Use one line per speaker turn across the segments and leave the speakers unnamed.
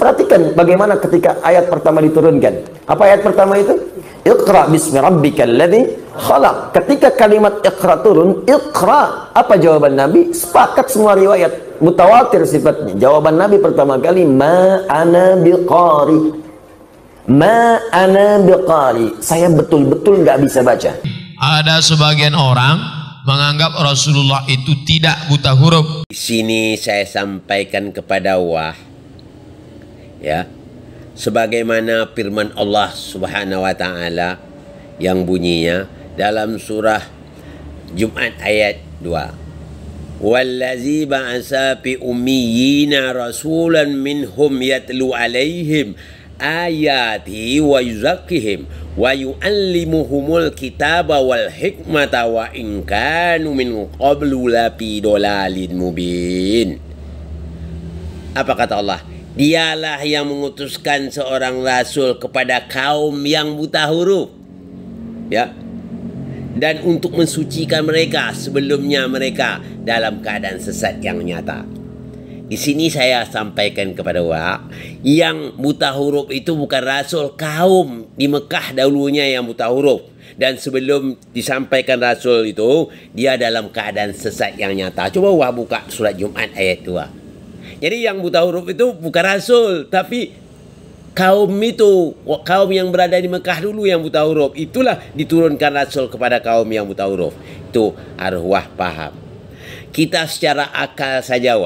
Perhatikan bagaimana ketika ayat pertama diturunkan. Apa ayat pertama itu? Iqra bismi rabbikal ladzi khalaq. Ketika kalimat iqra turun, iqra. Apa jawaban Nabi? Sepakat semua riwayat, mutawatir sifatnya. Jawaban Nabi pertama kali, ma ana biqari. Ma ana biqari. Saya betul-betul nggak bisa baca.
Ada sebagian orang menganggap Rasulullah itu tidak buta huruf.
Di sini saya sampaikan kepada ya, sebagaimana firman Allah Subhanahu wa taala yang bunyinya dalam surah Jumat ayat 2. Wallazi ba'asa fi ummiyina rasulan minhum yatlu alaihim ayati wa yuzakkihim wa yu'allimuhumul kitaba wal hikmata wa in kanu min qablu lafi dolalin mubin. Apa kata Allah? Dialah yang mengutuskan seorang rasul kepada kaum yang buta huruf, ya, dan untuk mensucikan mereka sebelumnya mereka dalam keadaan sesat yang nyata. Di sini saya sampaikan kepada yang buta huruf itu bukan rasul, kaum di Mekah dahulunya yang buta huruf. Dan sebelum disampaikan rasul itu, dia dalam keadaan sesat yang nyata. Coba buka surat Jumat ayat 2. Jadi yang buta huruf itu bukan rasul, tapi kaum itu, kaum yang berada di Mekah dulu yang buta huruf. Itulah diturunkan rasul kepada kaum yang buta huruf. Itu arwah paham. Kita secara akal saja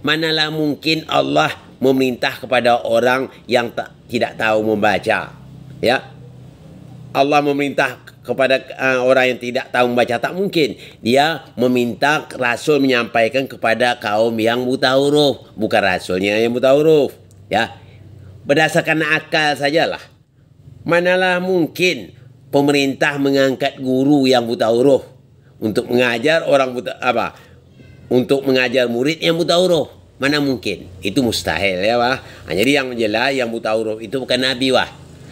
manalah mungkin Allah memerintah kepada orang yang tidak tahu membaca, ya. Allah memerintah kepada orang yang tidak tahu membaca, tak mungkin. Dia meminta rasul menyampaikan kepada kaum yang buta huruf, bukan rasulnya yang buta huruf, ya. Berdasarkan akal sajalah. Manalah mungkin pemerintah mengangkat guru yang buta huruf untuk mengajar orang buta untuk mengajar murid yang buta huruf. Mana mungkin? Itu mustahil, ya jadi yang jelas yang buta huruf itu bukan Nabi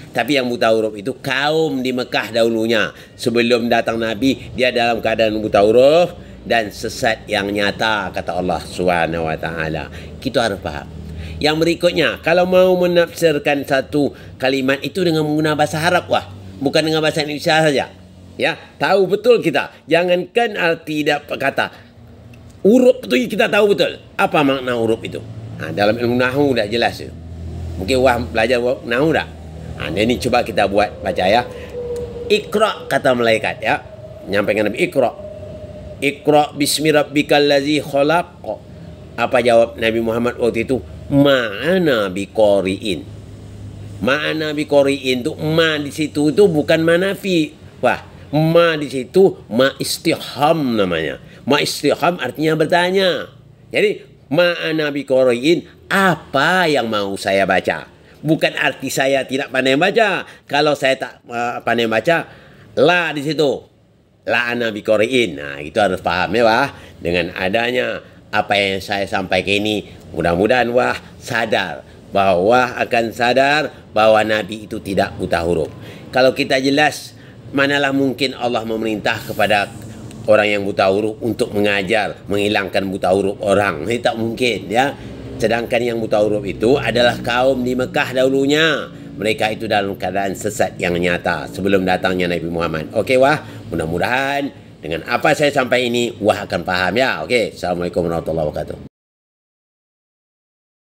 tapi yang buta huruf itu kaum di Mekah dahulunya. Sebelum datang Nabi, dia dalam keadaan buta huruf dan sesat yang nyata, kata Allah Subhanahu wa taala. Kita harus paham. Yang berikutnya, kalau mau menafsirkan satu kalimat itu dengan menggunakan bahasa Arab bukan dengan bahasa Indonesia saja. Ya, tahu betul kita. Jangankan arti kata. Huruf itu kita tahu betul. Apa makna huruf itu? Dalam ilmu nahu dah jelas itu. Mungkin belajar nahu dah. Ini coba kita baca ya. Iqra kata malaikat, ya. Nyampaikan Nabi Iqra. Iqra bismi rabbikal ladzi khalaq. Apa jawab Nabi Muhammad waktu itu? Ma'ana biqari'in. Ma'ana biqari'in itu di situ itu bukan manafi. Di situ istifham namanya. Istifham artinya bertanya. Jadi ma'ana biqari'in, apa yang mau saya baca? Bukan arti saya tidak pandai baca. Kalau saya tak pandai baca, la di situ. La ana biqari'in. Itu harus paham ya Dengan adanya apa yang saya sampaikan ini, mudah-mudahan sadar bahwa Nabi itu tidak buta huruf. Kalau kita jelas, manalah mungkin Allah memerintah kepada orang yang buta huruf untuk mengajar, menghilangkan buta huruf orang. Ini tak mungkin, ya. Sedangkan yang buta huruf itu adalah kaum di Mekah dahulunya. Mereka itu dalam keadaan sesat yang nyata sebelum datangnya Nabi Muhammad. Oke, mudah-mudahan dengan apa saya sampai ini, akan paham ya. Oke, assalamualaikum warahmatullahi wabarakatuh.